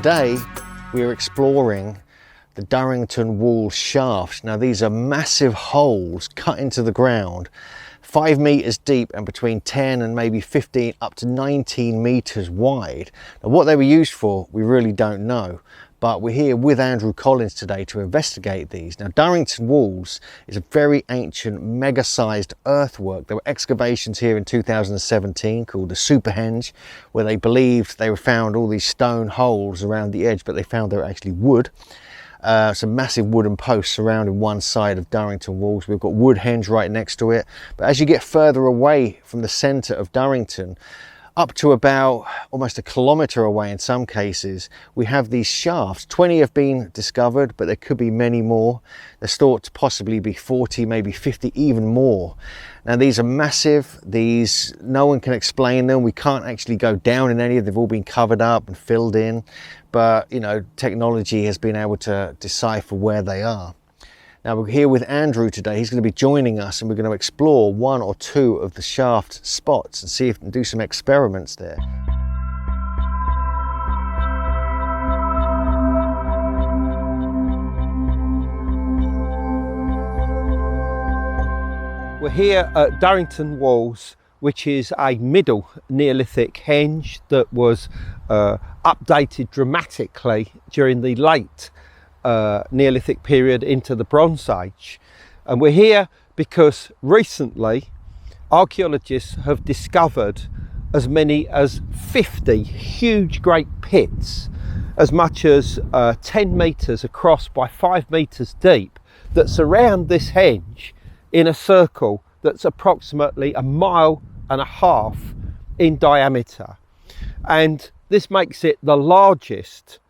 Today we are exploring the Durrington Wall shafts. Now these are massive holes cut into the ground, 5 meters deep and between 10 and maybe 15 up to 19 meters wide. Now what they were used for we really don't know, but we're here with Andrew Collins today to investigate these. Now Durrington Walls is a very ancient mega-sized earthwork. There were excavations here in 2017 called the Stonehenge, where they believed they were found all these stone holes around the edge, but they found they were actually wood. Some massive wooden posts surrounding one side of Durrington Walls. We've got Woodhenge right next to it. But as you get further away from the centre of Durrington, up to about almost a kilometre away in some cases, we have these shafts. 20 have been discovered, but there could be many more. There's thought to possibly be 40, maybe 50, even more. Now these are massive. These, no one can explain them. We can't actually go down in any of them. They've all been covered up and filled in. But, you know, technology has been able to decipher where they are. Now we're here with Andrew today. He's going to be joining us and we're going to explore one or two of the shaft spots and see if we can do some experiments there. We're here at Durrington Walls, which is a middle Neolithic henge that was updated dramatically during the late Neolithic period into the Bronze Age. And we're here because recently archaeologists have discovered as many as 50 huge great pits, as much as 10 metres across by 5 metres deep, that surround this henge in a circle that's approximately 1.5 miles in diameter. And this makes it the largest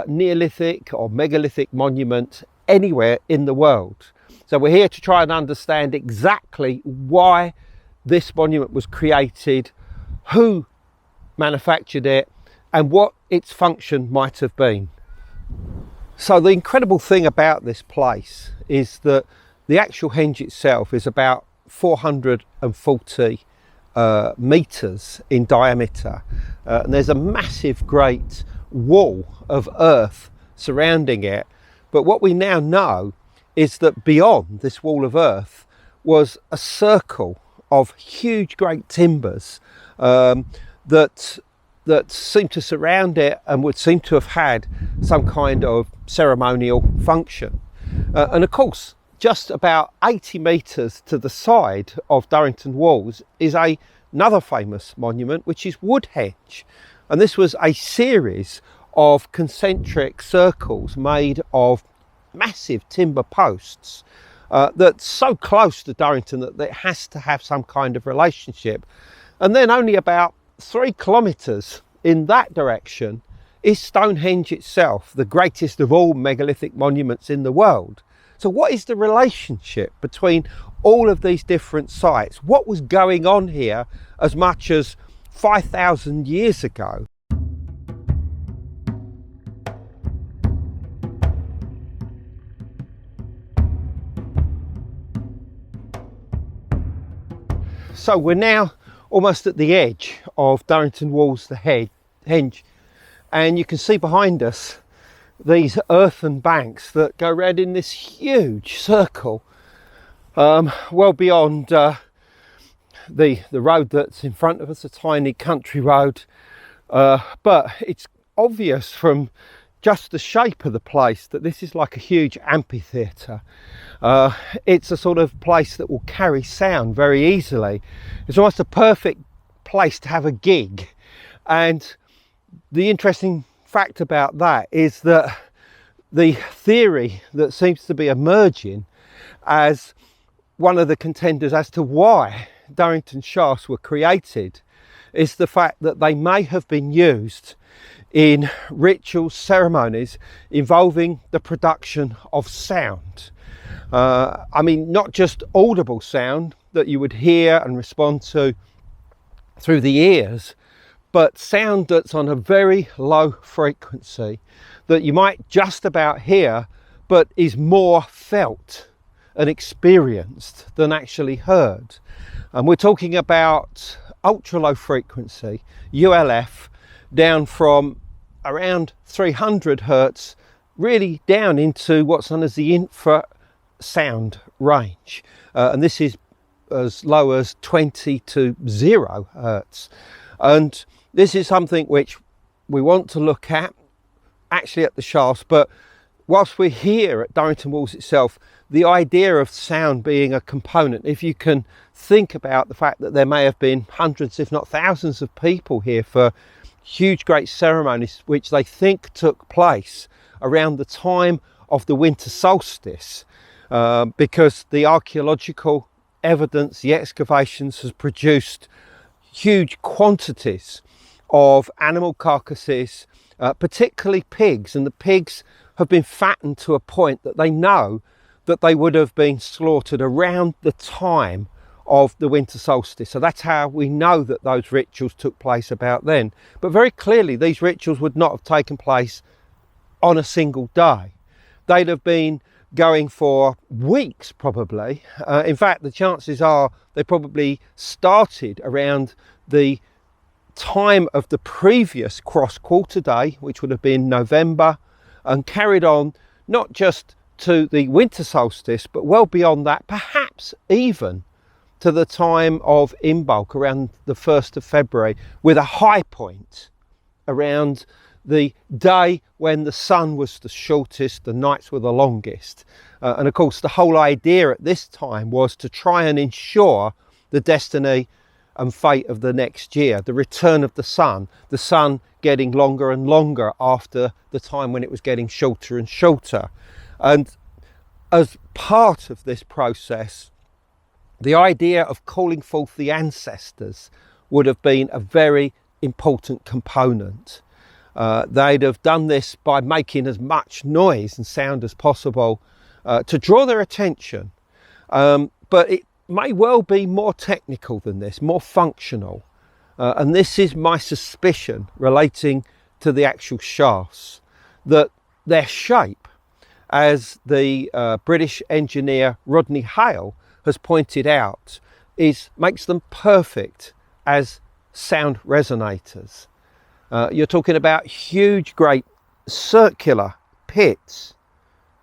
Neolithic or megalithic monument anywhere in the world. So we're here to try and understand exactly why this monument was created, who manufactured it, and what its function might have been. So the incredible thing about this place is that the actual henge itself is about 440 meters in diameter, and there's a massive great wall of earth surrounding it. But what we now know is that beyond this wall of earth was a circle of huge great timbers that seemed to surround it and would seem to have had some kind of ceremonial function. And of course, just about 80 metres to the side of Durrington Walls is another famous monument, which is Woodhenge. And this was a series of concentric circles made of massive timber posts that's so close to Durrington that it has to have some kind of relationship. And then only about 3 kilometres in that direction is Stonehenge itself, the greatest of all megalithic monuments in the world. So what is the relationship between all of these different sites? What was going on here as much as 5,000 years ago? So we're now almost at the edge of Durrington Walls, the henge, and you can see behind us these earthen banks that go around in this huge circle, well beyond the road that's in front of us, a tiny country road. But it's obvious from just the shape of the place that this is like a huge amphitheatre. It's a sort of place that will carry sound very easily. It's almost a perfect place to have a gig. And the interesting fact about that is that the theory that seems to be emerging as one of the contenders as to why Durrington shafts were created is the fact that they may have been used in ritual ceremonies involving the production of sound. I mean, not just audible sound that you would hear and respond to through the ears, but sound that's on a very low frequency that you might just about hear, but is more felt and experienced than actually heard. And we're talking about ultra low frequency, ULF, down from around 300 hertz, really down into what's known as the infrasound range. And this is as low as 20 to 0 hertz. And this is something which we want to look at, actually at the shafts, but whilst we're here at Durrington Walls itself, the idea of sound being a component, if you can think about the fact that there may have been hundreds, if not thousands of people here for huge, great ceremonies, which they think took place around the time of the winter solstice, because the archaeological evidence, the excavations has produced huge quantities of animal carcasses, particularly pigs, and the pigs have been fattened to a point that they know that they would have been slaughtered around the time of the winter solstice. So that's how we know that those rituals took place about then. But very clearly these rituals would not have taken place on a single day. They'd have been going for weeks probably. In fact, the chances are they probably started around the time of the previous cross quarter day, which would have been November, and carried on not just to the winter solstice, but well beyond that, perhaps even to the time of Imbolc around the 1st of February, with a high point around the day when the sun was the shortest, the nights were the longest. And of course, the whole idea at this time was to try and ensure the destiny and fate of the next year, the return of the sun getting longer and longer after the time when it was getting shorter and shorter. And as part of this process, the idea of calling forth the ancestors would have been a very important component. They'd have done this by making as much noise and sound as possible to draw their attention. But it may well be more technical than this, more functional. And this is my suspicion relating to the actual shafts, that their shape, as the British engineer Rodney Hale has pointed out, makes them perfect as sound resonators. You're talking about huge, great circular pits,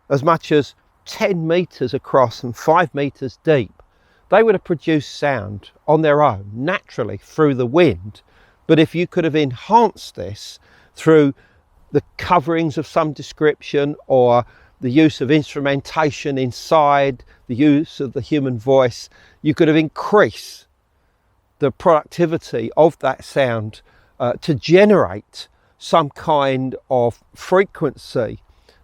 as much as 10 metres across and 5 metres deep. They would have produced sound on their own, naturally, through the wind. But if you could have enhanced this through the coverings of some description, or the use of instrumentation inside, the use of the human voice, you could have increased the productivity of that sound to generate some kind of frequency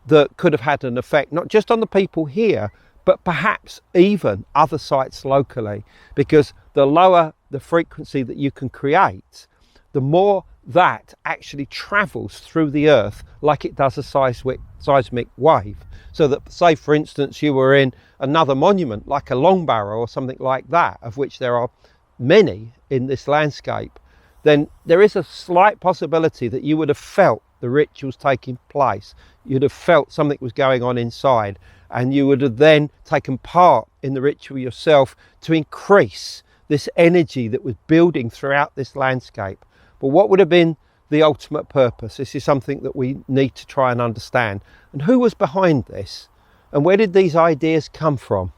that could have had an effect, not just on the people here, but perhaps even other sites locally, because the lower the frequency that you can create, the more that actually travels through the earth like it does a seismic wave. So that, say for instance, you were in another monument like a long barrow or something like that, of which there are many in this landscape, then there is a slight possibility that you would have felt the rituals taking place. You'd have felt something was going on inside, and you would have then taken part in the ritual yourself to increase this energy that was building throughout this landscape. But what would have been the ultimate purpose? This is something that we need to try and understand. And who was behind this? And where did these ideas come from?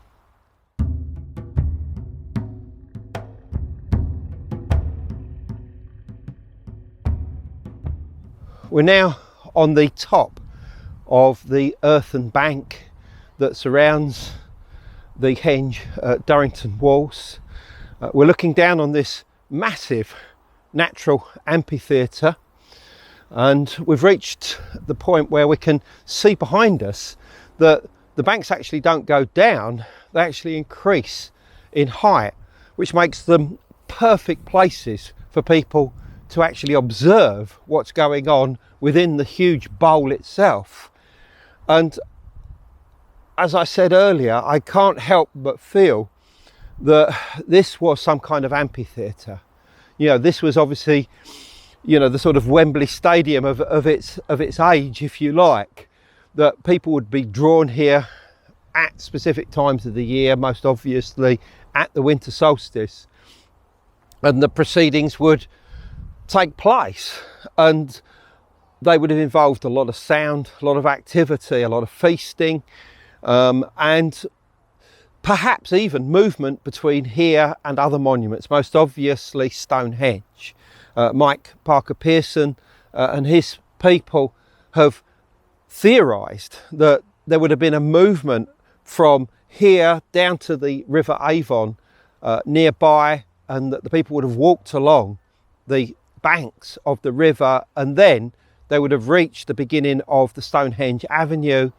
We're now on the top of the earthen bank that surrounds the henge at Durrington Walls. We're looking down on this massive natural amphitheatre, and we've reached the point where we can see behind us that the banks actually don't go down, they actually increase in height, which makes them perfect places for people to actually observe what's going on within the huge bowl itself. And as I said earlier, I can't help but feel that this was some kind of amphitheatre. You know, this was obviously, you know, the sort of Wembley Stadium of its age, if you like, that people would be drawn here at specific times of the year, most obviously at the winter solstice, and the proceedings would take place. And they would have involved a lot of sound, a lot of activity, a lot of feasting, and perhaps even movement between here and other monuments, most obviously Stonehenge. Mike Parker Pearson and his people have theorised that there would have been a movement from here down to the River Avon nearby, and that the people would have walked along the banks of the river, and then they would have reached the beginning of the Stonehenge Avenue,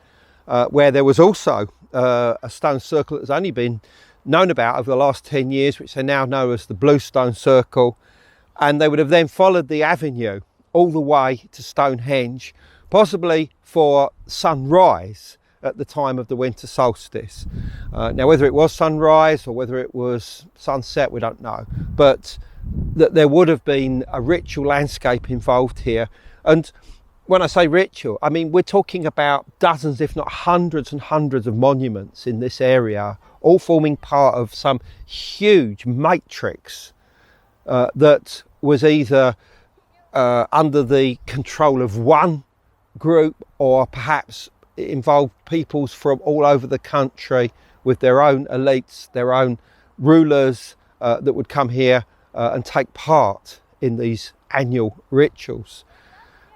where there was also a stone circle that has only been known about over the last 10 years, which they now know as the Blue Stone Circle. And they would have then followed the avenue all the way to Stonehenge, possibly for sunrise at the time of the winter solstice. Now, whether it was sunrise or whether it was sunset, we don't know, but that there would have been a ritual landscape involved here. And when I say ritual, I mean we're talking about dozens, if not hundreds and hundreds of monuments in this area, all forming part of some huge matrix that was either under the control of one group, or perhaps it involved peoples from all over the country with their own elites, their own rulers that would come here and take part in these annual rituals.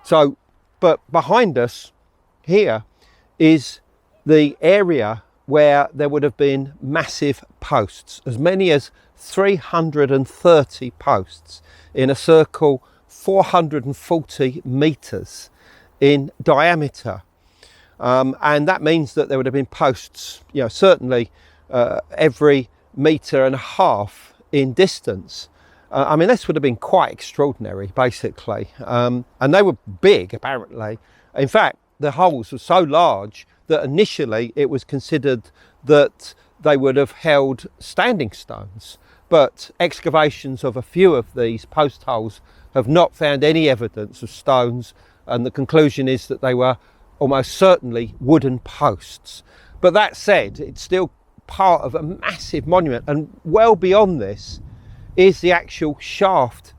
So, but behind us here is the area where there would have been massive posts, as many as 330 posts in a circle 440 metres in diameter. And that means that there would have been posts, you know, certainly every metre and a half in distance. I mean, this would have been quite extraordinary, basically. And they were big, apparently. In fact, the holes were so large that initially it was considered that they would have held standing stones. But excavations of a few of these post holes have not found any evidence of stones, and the conclusion is that they were almost certainly wooden posts. But that said, it's still part of a massive monument, and well beyond this is the actual shaft,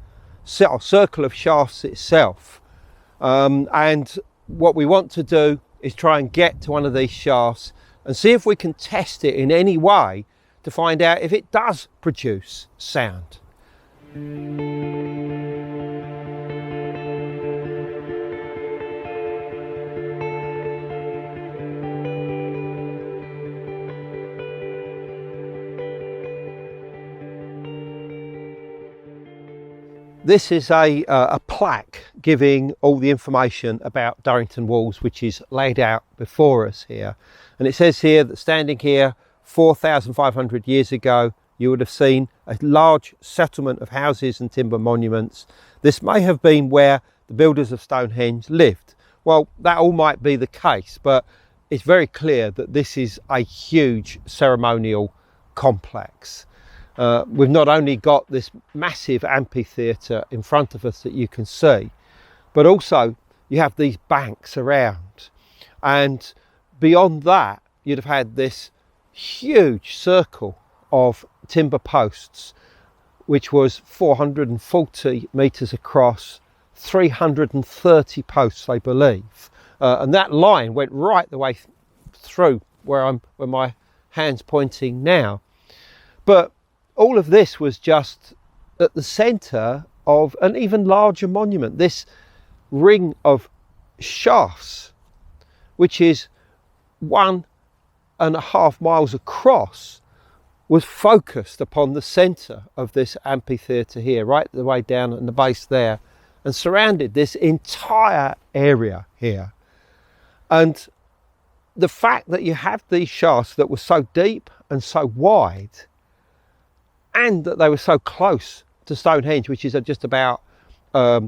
circle of shafts itself. And what we want to do is try and get to one of these shafts and see if we can test it in any way to find out if it does produce sound. This is a plaque giving all the information about Durrington Walls, which is laid out before us here. And it says here that standing here 4,500 years ago, you would have seen a large settlement of houses and timber monuments. This may have been where the builders of Stonehenge lived. Well, that all might be the case, but it's very clear that this is a huge ceremonial complex. We've not only got this massive amphitheatre in front of us that you can see, but also you have these banks around, and beyond that you'd have had this huge circle of timber posts, which was 440 metres across, 330 posts, I believe, and that line went right the way through where my hand's pointing now. But all of this was just at the centre of an even larger monument, this ring of shafts, which is 1.5 miles across, was focused upon the centre of this amphitheatre here, right the way down at the base there, and surrounded this entire area here. And the fact that you have these shafts that were so deep and so wide, and that they were so close to Stonehenge, which is just about a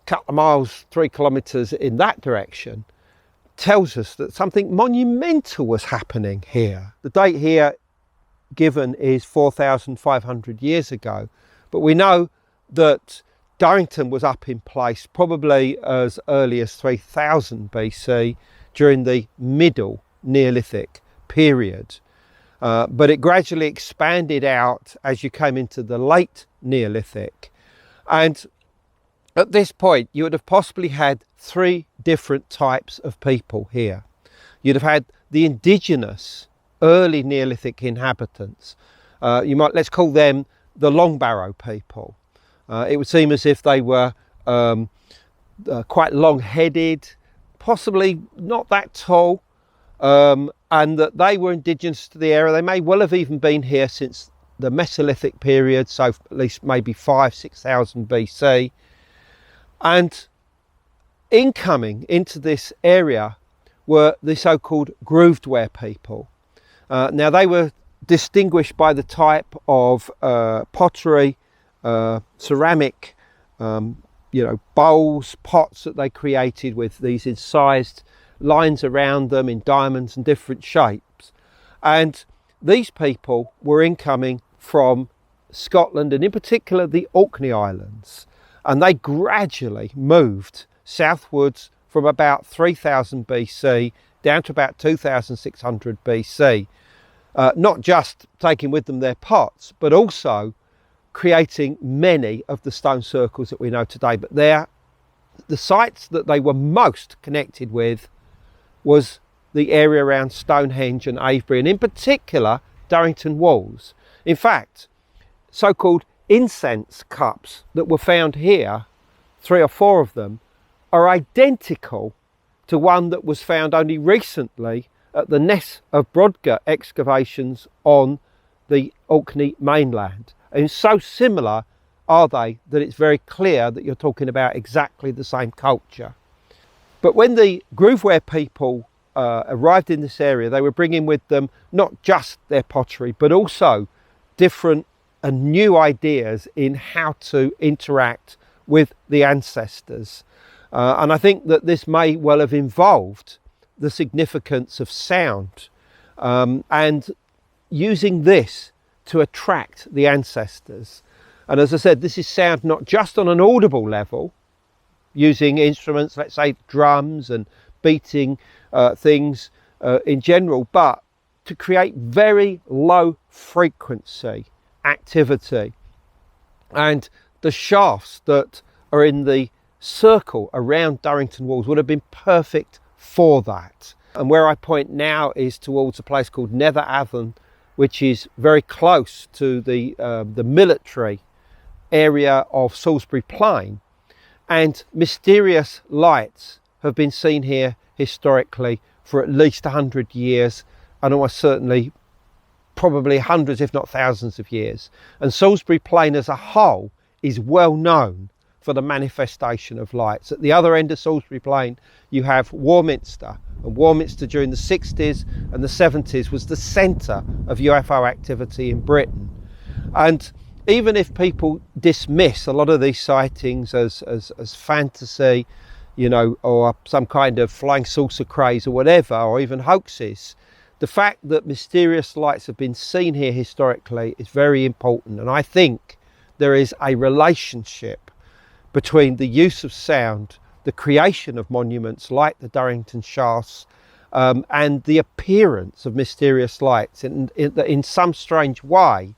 couple of miles, 3 kilometres in that direction, tells us that something monumental was happening here. The date here given is 4,500 years ago, but we know that Durrington was up in place probably as early as 3000 BC during the middle Neolithic period. But it gradually expanded out as you came into the late Neolithic. And At this point, you would have possibly had 3 different types of people here. You'd have had the indigenous early Neolithic inhabitants. Let's call them the Long Barrow people. It would seem as if they were quite long-headed, possibly not that tall, and that they were indigenous to the area. They may well have even been here since the Mesolithic period, so at least maybe 5,000–6,000 BC. And incoming into this area were the so-called grooved-ware people. Now they were distinguished by the type of pottery, ceramic, bowls, pots that they created with these incised lines around them in diamonds and different shapes. And these people were incoming from Scotland, and in particular the Orkney Islands, and they gradually moved southwards from about 3000 BC down to about 2600 BC, not just taking with them their pots, but also creating many of the stone circles that we know today. But the sites that they were most connected with was the area around Stonehenge and Avebury, and in particular Durrington Walls. In fact, so-called incense cups that were found here, 3 or 4 of them, are identical to one that was found only recently at the Ness of Brodgar excavations on the Orkney mainland. And so similar are they that it's very clear that you're talking about exactly the same culture. But when the grooveware people arrived in this area, they were bringing with them not just their pottery, but also different and new ideas in how to interact with the ancestors. And I think that this may well have involved the significance of sound, and using this to attract the ancestors. And as I said, this is sound not just on an audible level, using instruments, let's say drums and beating things in general, but to create very low frequency activity. And the shafts that are in the circle around Durrington Walls would have been perfect for that. And where I point now is towards a place called Nether Avon, which is very close to the military area of Salisbury Plain, and mysterious lights have been seen here historically for at least 100 years, and almost certainly probably hundreds if not thousands of years. And Salisbury Plain as a whole is well known for the manifestation of lights. At the other end of Salisbury Plain you have Warminster, and Warminster during the 60s and the 70s was the centre of UFO activity in Britain. And even if people dismiss a lot of these sightings as fantasy, or some kind of flying saucer craze or whatever, or even hoaxes, the fact that mysterious lights have been seen here historically is very important. And I think there is a relationship between the use of sound, the creation of monuments like the Durrington shafts, and the appearance of mysterious lights in some strange way.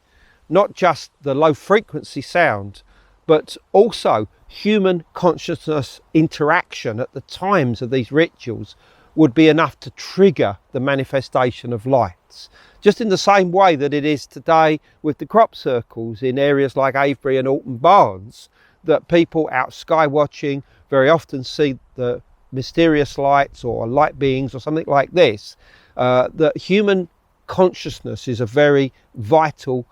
Not just the low frequency sound, but also human consciousness interaction at the times of these rituals would be enough to trigger the manifestation of lights. Just in the same way that it is today with the crop circles in areas like Avebury and Alton Barnes, that people out sky watching very often see the mysterious lights or light beings or something like this. That human consciousness is a very vital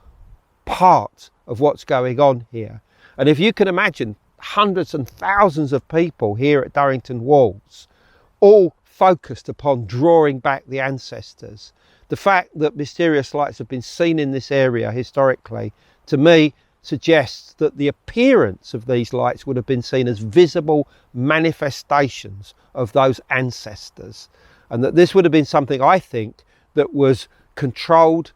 part of what's going on here. And if you can imagine hundreds and thousands of people here at Durrington Walls, all focused upon drawing back the ancestors, the fact that mysterious lights have been seen in this area historically, to me suggests that the appearance of these lights would have been seen as visible manifestations of those ancestors, and that this would have been something, I think, that was controlled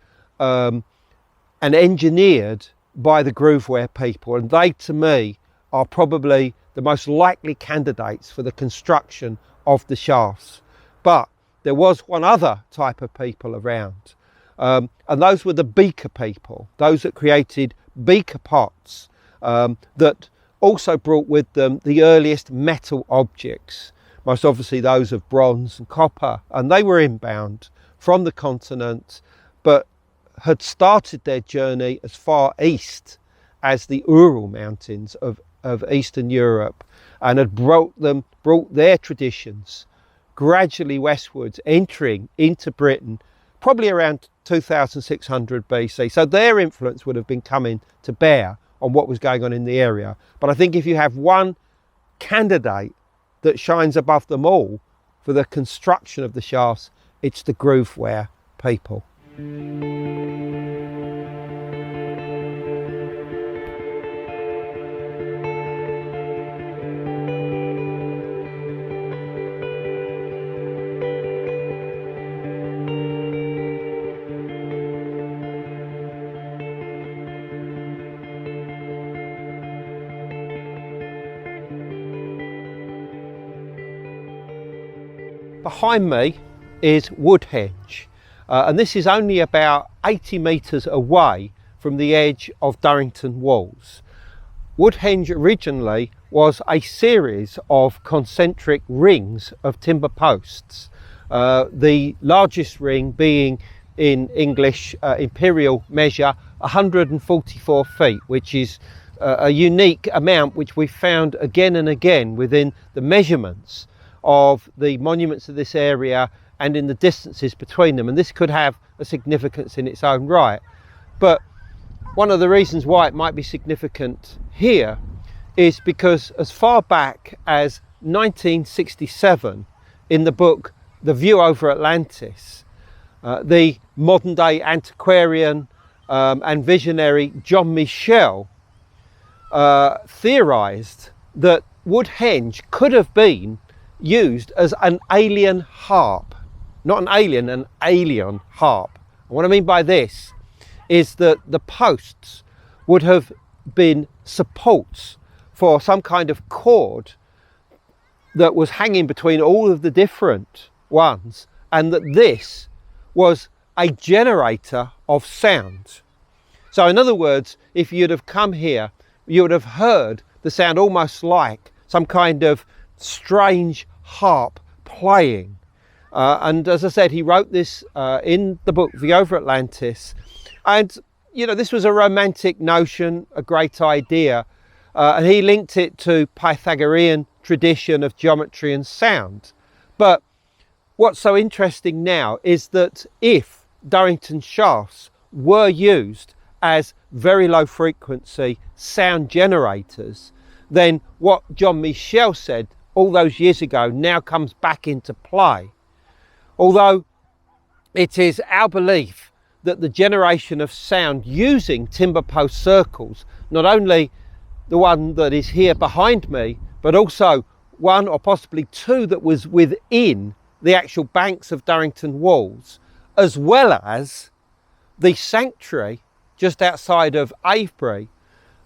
and engineered by the grooveware people, and they to me are probably the most likely candidates for the construction of the shafts. But there was one other type of people around, and those were the beaker people, those that created beaker pots that also brought with them the earliest metal objects, most obviously those of bronze and copper, and they were inbound from the continent, but had started their journey as far east as the Ural Mountains of Eastern Europe, and had brought their traditions gradually westwards, entering into Britain probably around 2600 BC. So their influence would have been coming to bear on what was going on in the area. But I think if you have one candidate that shines above them all for the construction of the shafts, it's the grooveware people. Behind me is Woodhenge, and this is only about 80 metres away from the edge of Durrington Walls. Woodhenge originally was a series of concentric rings of timber posts, the largest ring being in English imperial measure 144 feet, which is a unique amount which we found again and again within the measurements of the monuments of this area and in the distances between them, and this could have a significance in its own right. But one of the reasons why it might be significant here is because as far back as 1967, in the book The View Over Atlantis, the modern day antiquarian and visionary John Michel theorised that Woodhenge could have been used as an alien harp. Not an alien, an alien harp. And what I mean by this is that the posts would have been supports for some kind of cord that was hanging between all of the different ones, and that this was a generator of sound. So in other words, if you'd have come here, you would have heard the sound almost like some kind of strange harp playing. And as I said, he wrote this in the book The Over Atlantis, and you know, this was a romantic notion, a great idea, and he linked it to Pythagorean tradition of geometry and sound. But what's so interesting now is that if Durrington shafts were used as very low frequency sound generators, then what John Michel said all those years ago now comes back into play. Although it is our belief that the generation of sound using timber post circles, not only the one that is here behind me, but also one or possibly two that was within the actual banks of Durrington Walls, as well as the sanctuary just outside of Avebury,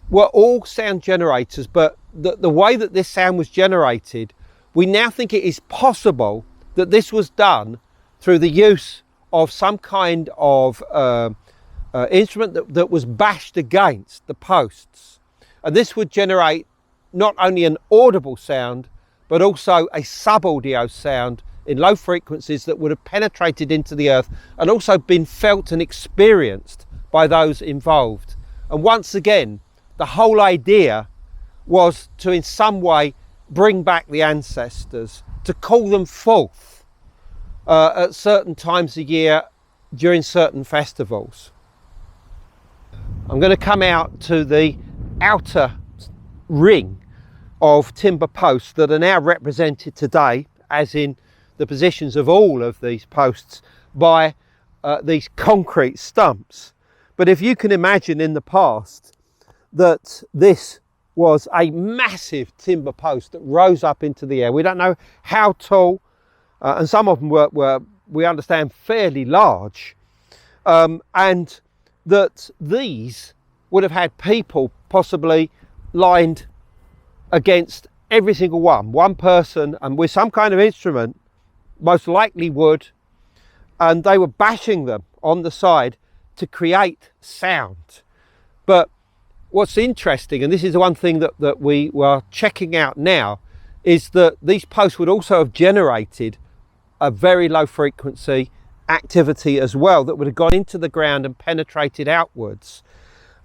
were all sound generators. But the way that this sound was generated, we now think it is possible that this was done through the use of some kind of instrument that was bashed against the posts. And this would generate not only an audible sound, but also a sub-audio sound in low frequencies that would have penetrated into the earth and also been felt and experienced by those involved. And once again, the whole idea was to in some way bring back the ancestors, to call them forth at certain times of year during certain festivals. I'm going to come out to the outer ring of timber posts that are now represented today, as in the positions of all of these posts, by these concrete stumps. But if you can imagine in the past that this was a massive timber post that rose up into the air. We don't know how tall, and some of them were we understand, fairly large, and that these would have had people possibly lined against every single one person, and with some kind of instrument, most likely wood, and they were bashing them on the side to create sound. But what's interesting, and this is the one thing that we were checking out now, is that these posts would also have generated a very low frequency activity as well that would have gone into the ground and penetrated outwards.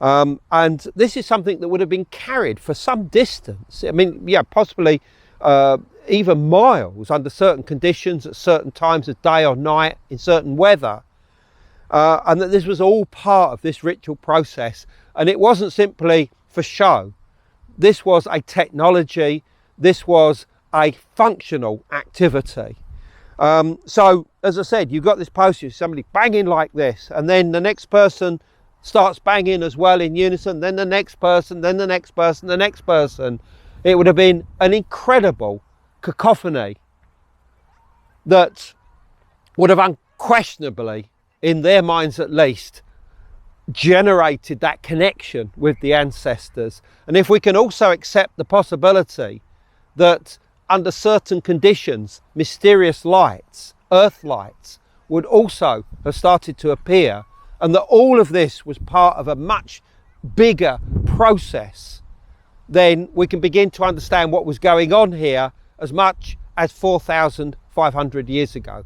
And this is something that would have been carried for some distance. I mean, yeah, possibly even miles under certain conditions at certain times of day or night in certain weather. And that this was all part of this ritual process. And it wasn't simply for show. This was a technology. This was a functional activity. So, as I said, you've got this poster, somebody banging like this, and then the next person starts banging as well in unison, then the next person, then the next person, the next person. It would have been an incredible cacophony that would have unquestionably, in their minds at least, generated that connection with the ancestors. And if we can also accept the possibility that under certain conditions, mysterious lights, earth lights, would also have started to appear, and that all of this was part of a much bigger process, then we can begin to understand what was going on here as much as 4,500 years ago.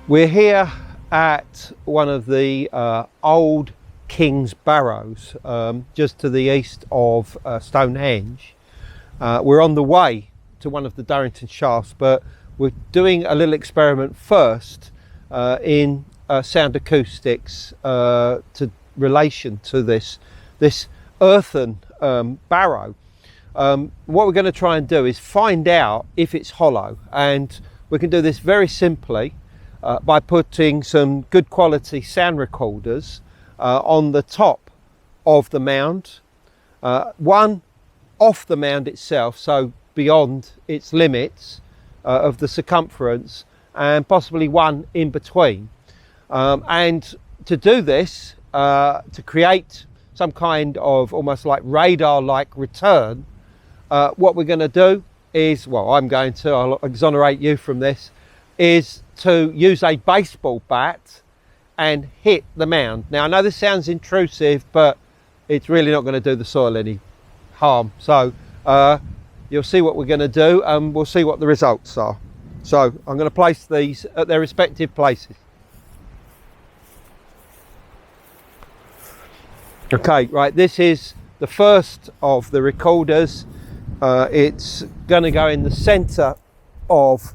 We're here at one of the old King's Barrows, just to the east of Stonehenge. We're on the way to one of the Durrington shafts, but we're doing a little experiment first in sound acoustics to relation to this earthen barrow. What we're going to try and do is find out if it's hollow, and we can do this very simply by putting some good quality sound recorders on the top of the mound, one off the mound itself, so beyond its limits of the circumference, and possibly one in between. And to do this, to create some kind of almost like radar-like return, what we're going to do is, well, I'll exonerate you from this, is to use a baseball bat and hit the mound. Now, I know this sounds intrusive, but it's really not going to do the soil any harm. So you'll see what we're going to do, and we'll see what the results are. So I'm going to place these at their respective places. Okay, right, this is the first of the recorders. It's going to go in the centre of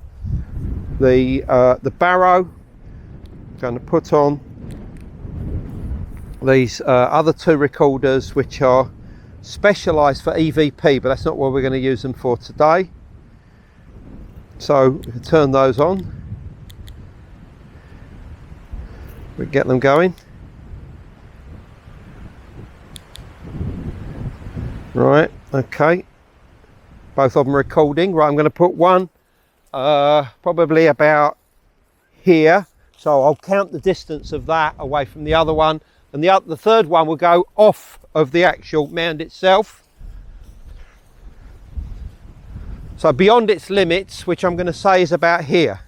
the barrow. I'm going to put on these other two recorders, which are specialised for EVP, but that's not what we're going to use them for today. So we can turn those on. We get them going. Right, okay. Both of them recording. Right, I'm going to put one probably about here, so I'll count the distance of that away from the other one, and the third one will go off of the actual mound itself, so beyond its limits, which I'm going to say is about here.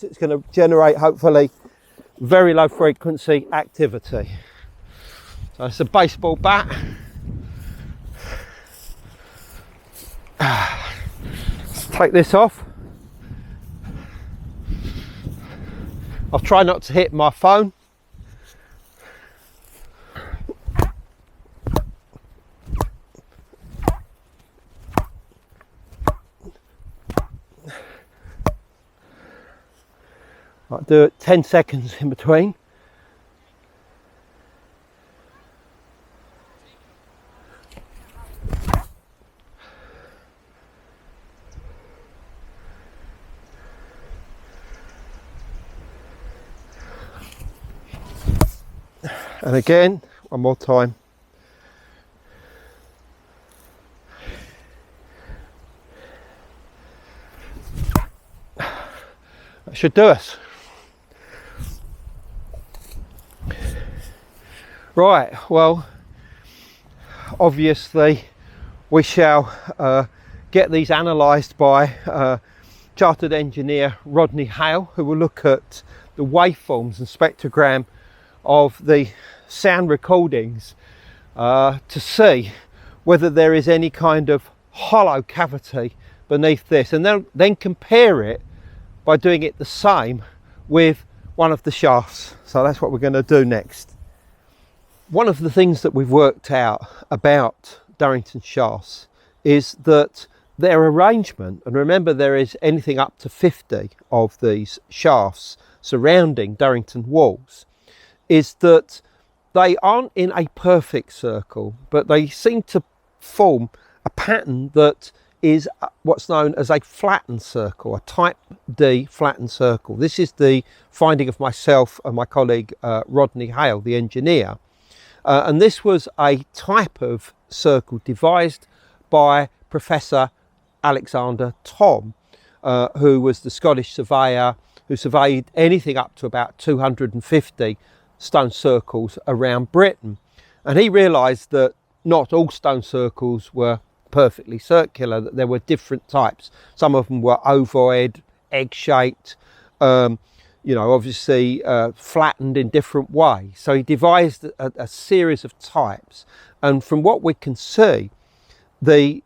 It's going to generate hopefully very low frequency activity. So it's a baseball bat. Let's take this off. I'll try not to hit my phone. I'll do it 10 seconds in between. And again, one more time. should do us. Right, well, obviously we shall get these analysed by chartered engineer Rodney Hale, who will look at the waveforms and spectrogram of the sound recordings to see whether there is any kind of hollow cavity beneath this, and then compare it by doing it the same with one of the shafts. So that's what we're going to do next. One of the things that we've worked out about Durrington shafts is that their arrangement, and remember there is anything up to 50 of these shafts surrounding Durrington walls, is that they aren't in a perfect circle, but they seem to form a pattern that is what's known as a flattened circle, a type D flattened circle. This is the finding of myself and my colleague Rodney Hale, the engineer. And this was a type of circle devised by Professor Alexander Thom, who was the Scottish surveyor who surveyed anything up to about 250 stone circles around Britain. And he realised that not all stone circles were perfectly circular, that there were different types. Some of them were ovoid, egg-shaped, obviously flattened in different ways. So he devised a series of types, and from what we can see, the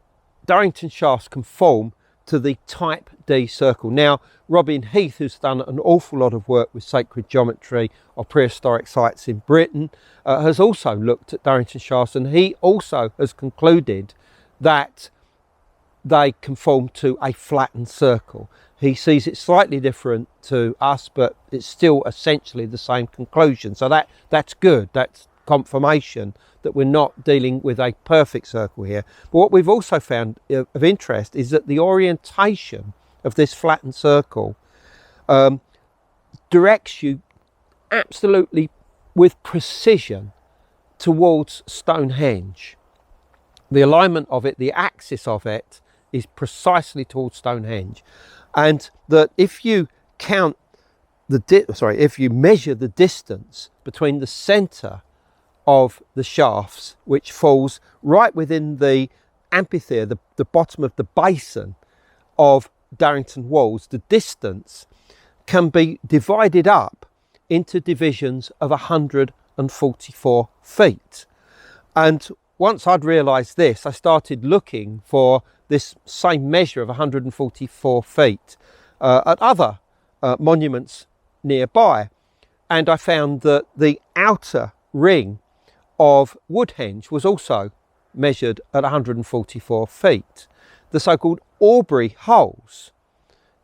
Durrington shafts conform to the type D circle. Now, Robin Heath, who's done an awful lot of work with sacred geometry of prehistoric sites in Britain, has also looked at Durrington shafts, and he also has concluded that they conform to a flattened circle. He sees it slightly different to us, but it's still essentially the same conclusion. So that's good. That's confirmation that we're not dealing with a perfect circle here. But what we've also found of interest is that the orientation of this flattened circle directs you absolutely with precision towards Stonehenge. The alignment of it, the axis of it, is precisely towards Stonehenge. And that if you count if you measure the distance between the centre of the shafts, which falls right within the amphitheatre, the bottom of the basin of Durrington walls, the distance can be divided up into divisions of 144 feet. And once I'd realised this, I started looking for this same measure of 144 feet at other monuments nearby. And I found that the outer ring of Woodhenge was also measured at 144 feet. The so-called Aubrey holes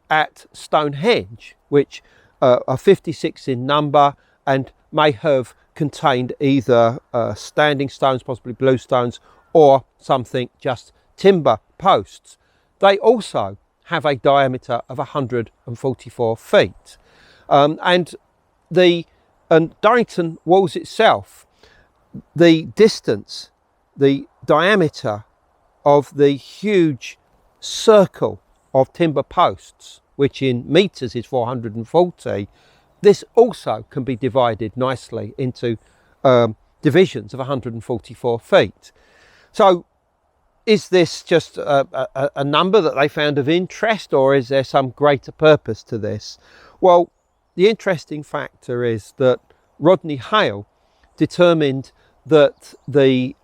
at Stonehenge, which are 56 in number and may have contained either standing stones, possibly bluestones, or something just timber posts. They also have a diameter of 144 feet. And Durrington walls itself, the distance, the diameter of the huge circle of timber posts, which in metres is 440, this also can be divided nicely into divisions of 144 feet. So is this just a number that they found of interest, or is there some greater purpose to this? Well, the interesting factor is that Rodney Hale determined that the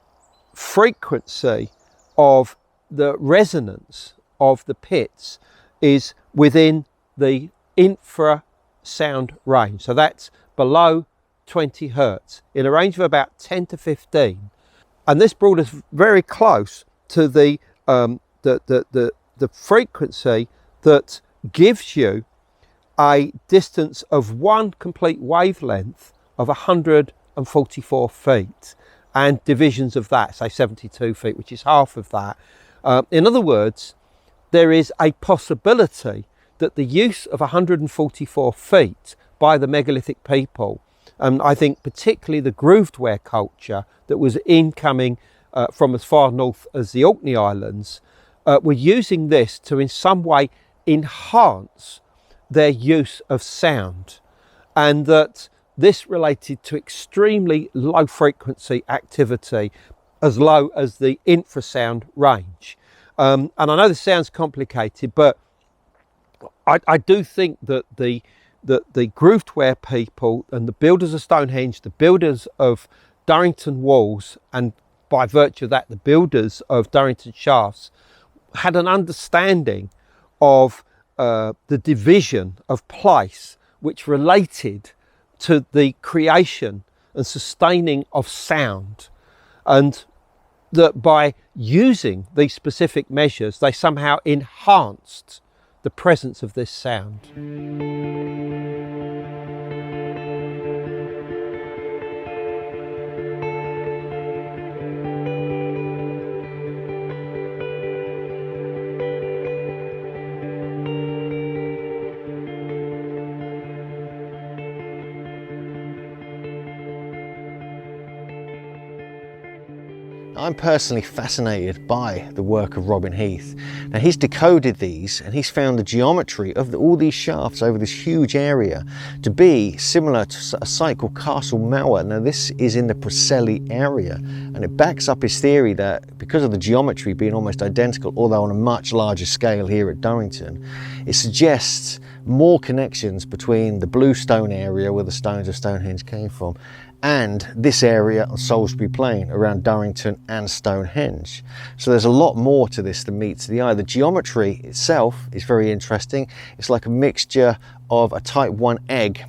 frequency of the resonance of the pits is within the infrasound range. So that's below 20 hertz, in a range of about 10 to 15. And this brought us very close to the frequency that gives you a distance of one complete wavelength of 144 feet and divisions of that, say 72 feet, which is half of that. In other words, there is a possibility that the use of 144 feet by the megalithic people, I think particularly the grooved ware culture that was incoming from as far north as the Orkney Islands, were using this to in some way enhance their use of sound, and that this related to extremely low frequency activity, as low as the infrasound range. And I know this sounds complicated, but I do think that the Grooved-ware people and the builders of Stonehenge, the builders of Durrington walls, and by virtue of that, the builders of Durrington shafts, had an understanding of the division of place which related to the creation and sustaining of sound, and that by using these specific measures, they somehow enhanced the presence of this sound. I'm personally fascinated by the work of Robin Heath. Now, he's decoded these and he's found the geometry of all these shafts over this huge area to be similar to a site called Castle Mower. Now, this is in the Preseli area, and it backs up his theory that because of the geometry being almost identical, although on a much larger scale here at Durrington, it suggests more connections between the Bluestone area where the stones of Stonehenge came from and this area on Salisbury Plain around Durrington and Stonehenge. So there's a lot more to this than meets the eye. The geometry itself is very interesting. It's like a mixture of a type 1 egg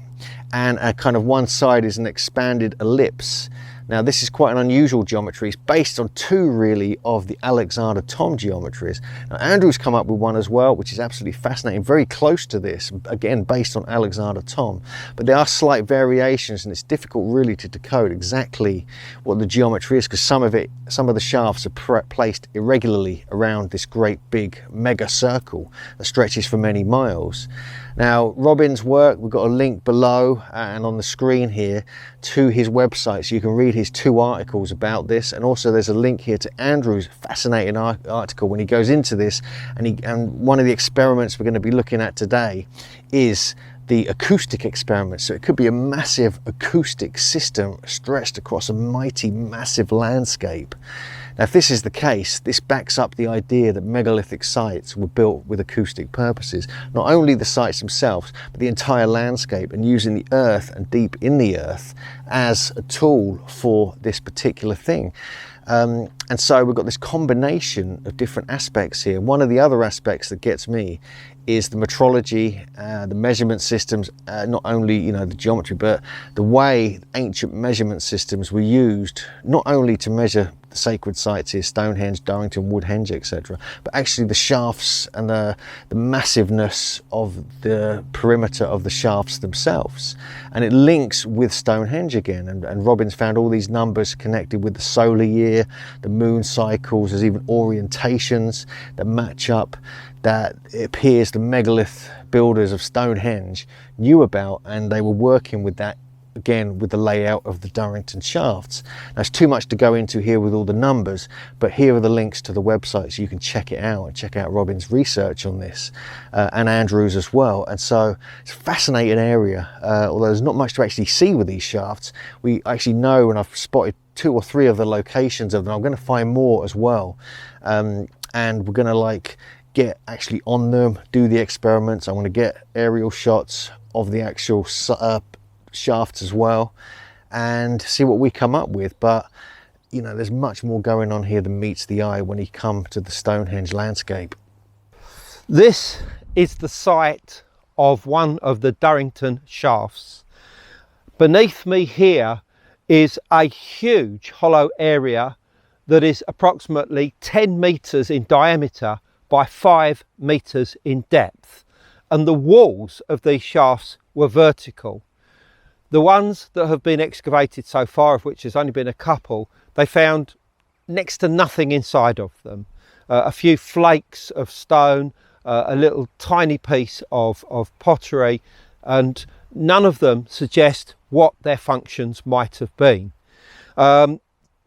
and a kind of one side is an expanded ellipse. Now, this is quite an unusual geometry. It's based on two really of the Alexander Thom geometries. Now, Andrew's come up with one as well, which is absolutely fascinating, very close to this, again based on Alexander Thom, but there are slight variations and it's difficult really to decode exactly what the geometry is, because some of the shafts are placed irregularly around this great big mega circle that stretches for many miles. Now, Robin's work, we've got a link below and on the screen here to his website, so you can read his 2 articles about this, and also there's a link here to Andrew's fascinating article when he goes into this, and one of the experiments we're going to be looking at today is the acoustic experiment. So it could be a massive acoustic system stretched across a mighty massive landscape. Now, if this is the case, this backs up the idea that megalithic sites were built with acoustic purposes. Not only the sites themselves, but the entire landscape, and using the earth and deep in the earth as a tool for this particular thing. And so we've got this combination of different aspects here. One of the other aspects that gets me is the metrology, the measurement systems, not only the geometry, but the way ancient measurement systems were used not only to measure the sacred sites here, Stonehenge, Durrington, Woodhenge, etc., but actually the shafts and the massiveness of the perimeter of the shafts themselves. And it links with Stonehenge again, and Robin's found all these numbers connected with the solar year, the moon cycles, there's even orientations that match up, that it appears the megalith builders of Stonehenge knew about, and they were working with that again with the layout of the Durrington shafts. Now, it's too much to go into here with all the numbers, but here are the links to the website so you can check it out and check out Robin's research on this, and Andrew's as well. And so it's a fascinating area, although there's not much to actually see with these shafts. We actually know, and I've spotted 2 or 3 of the locations of them. I'm going to find more as well, and we're going to get actually on them, do the experiments. I want to get aerial shots of the actual shafts as well and see what we come up with. But there's much more going on here than meets the eye when you come to the Stonehenge landscape. This is the site of one of the Durrington shafts. Beneath me here is a huge hollow area that is approximately 10 meters in diameter by 5 meters in depth, and the walls of these shafts were vertical. The ones that have been excavated so far, of which there's only been a couple, they found next to nothing inside of them. A few flakes of stone, a little tiny piece of pottery, and none of them suggest what their functions might have been.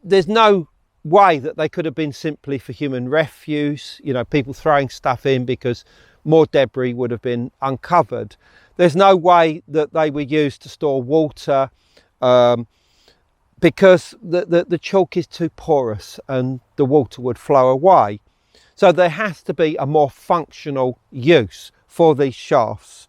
There's no way that they could have been simply for human refuse, people throwing stuff in because more debris would have been uncovered. There's no way that they were used to store water because the chalk is too porous and the water would flow away. So there has to be a more functional use for these shafts.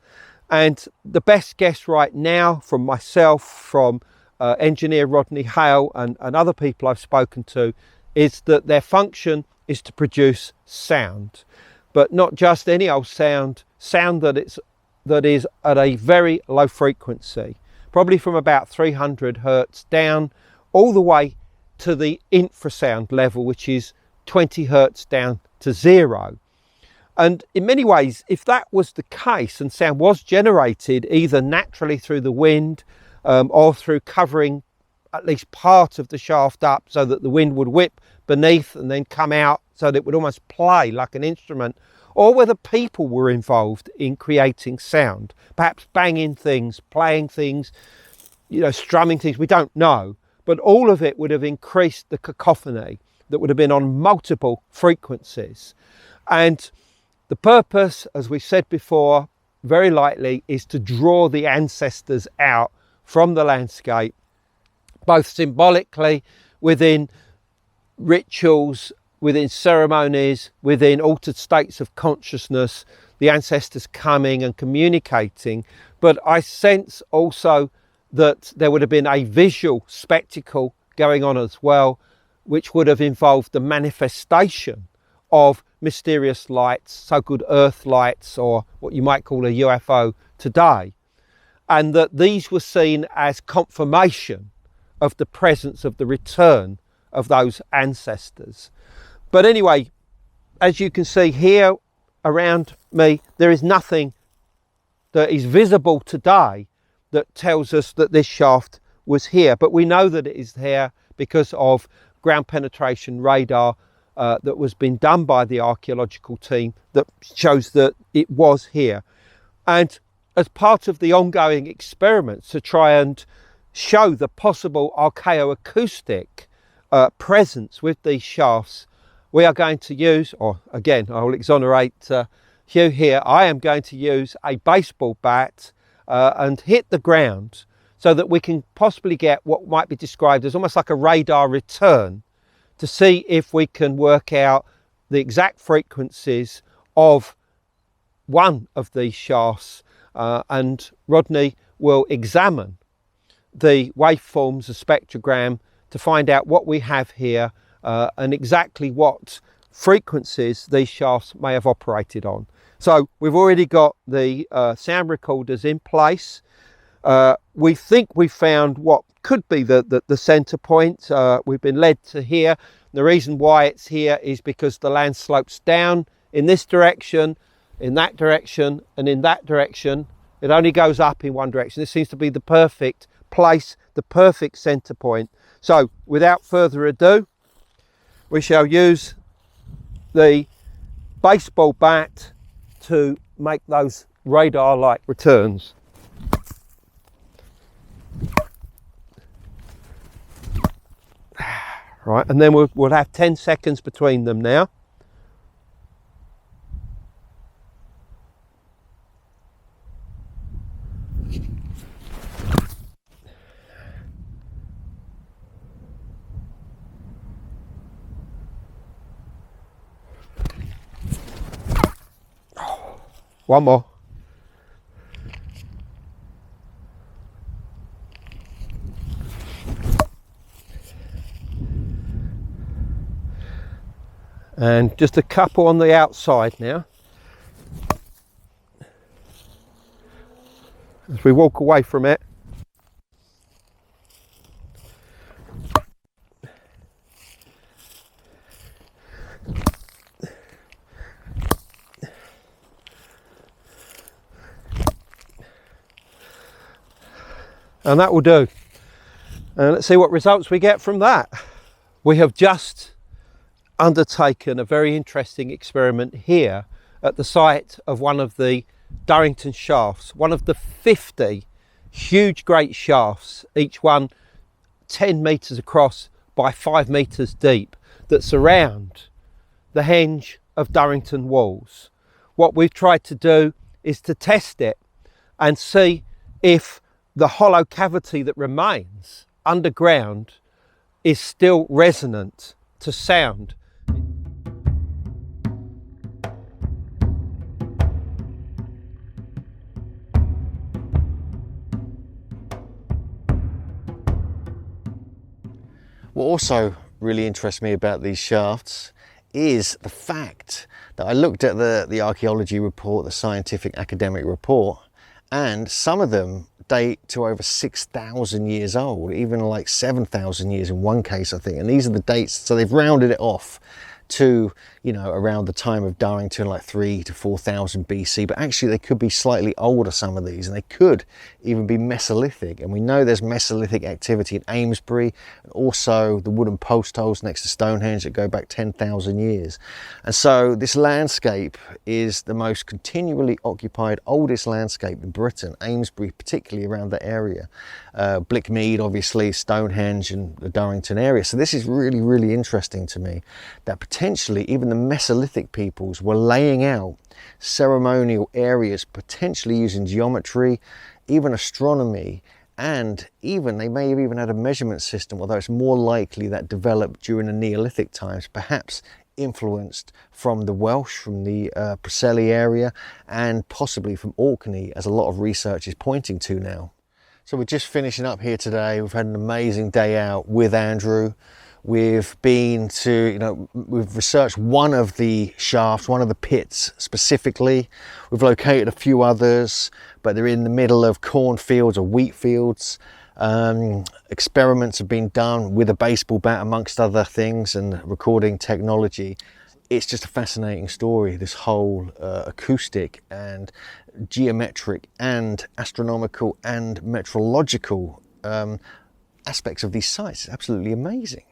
And the best guess right now from myself, from engineer Rodney Hale and other people I've spoken to, is that their function is to produce sound, but not just any old sound that is at a very low frequency, probably from about 300 hertz down all the way to the infrasound level, which is 20 hertz down to 0. And in many ways, if that was the case and sound was generated either naturally through the wind or through covering at least part of the shaft up so that the wind would whip beneath and then come out so that it would almost play like an instrument, or whether people were involved in creating sound, perhaps banging things, playing things, strumming things, we don't know. But all of it would have increased the cacophony that would have been on multiple frequencies. And the purpose, as we said before, very likely is to draw the ancestors out from the landscape, both symbolically within rituals, within ceremonies, within altered states of consciousness, the ancestors coming and communicating. But I sense also that there would have been a visual spectacle going on as well, which would have involved the manifestation of mysterious lights, so-called earth lights, or what you might call a UFO today, and that these were seen as confirmation of the presence of the return of those ancestors. But anyway, as you can see here around me, there is nothing that is visible today that tells us that this shaft was here, but we know that it is here because of ground penetration radar that was being done by the archaeological team that shows that it was here. And as part of the ongoing experiments to try and show the possible archaeoacoustic presence with these shafts, we are going to use, or again, I will exonerate Hugh here, I am going to use a baseball bat and hit the ground so that we can possibly get what might be described as almost like a radar return to see if we can work out the exact frequencies of one of these shafts, and Rodney will examine the waveforms, the spectrogram, to find out what we have here and exactly what frequencies these shafts may have operated on. So we've already got the sound recorders in place. We think we found what could be the center point. We've been led to here. The reason why it's here is because the land slopes down in this direction, in that direction, and in that direction. It only goes up in one direction. This seems to be the perfect place, the perfect center point. So without further ado, we shall use the baseball bat to make those radar-like returns. Right, and then we'll have 10 seconds between them now. One more. And just a couple on the outside now. As we walk away from it. And that will do. And let's see what results we get from that. We have just undertaken a very interesting experiment here at the site of one of the Durrington shafts, one of the 50 huge great shafts, each one 10 metres across by 5 metres deep, that surround the henge of Durrington walls. what we've tried to do is to test it and see if the hollow cavity that remains underground is still resonant to sound. What also really interests me about these shafts is the fact that I looked at the archaeology report, the scientific academic report, and some of them date to over 6,000 years old, even like 7,000 years in one case, I think. And these are the dates, so they've rounded it off to, you know, around the time of Durrington, like 3,000 to 4,000 BC, but actually they could be slightly older, some of these, and they could even be Mesolithic. And we know there's Mesolithic activity in Amesbury, and also the wooden post holes next to Stonehenge that go back 10,000 years. And so this landscape is the most continually occupied, oldest landscape in Britain, Amesbury, particularly around that area. Blickmead, obviously, Stonehenge and the Durrington area. So this is really, really interesting to me, that potentially even the Mesolithic peoples were laying out ceremonial areas, potentially using geometry, even astronomy, and even they may have even had a measurement system, although it's more likely that developed during the Neolithic times, perhaps influenced from the Welsh, from the Preseli area, and possibly from Orkney, as a lot of research is pointing to now. So we're just finishing up here today. We've had an amazing day out with Andrew. We've been to, you know, we've researched one of the shafts, one of the pits specifically. We've located a few others, but they're in the middle of cornfields or wheat fields. Experiments have been done with a baseball bat, amongst other things, and recording technology. It's just a fascinating story, this whole acoustic and geometric and astronomical and meteorological aspects of these sites. It's absolutely amazing.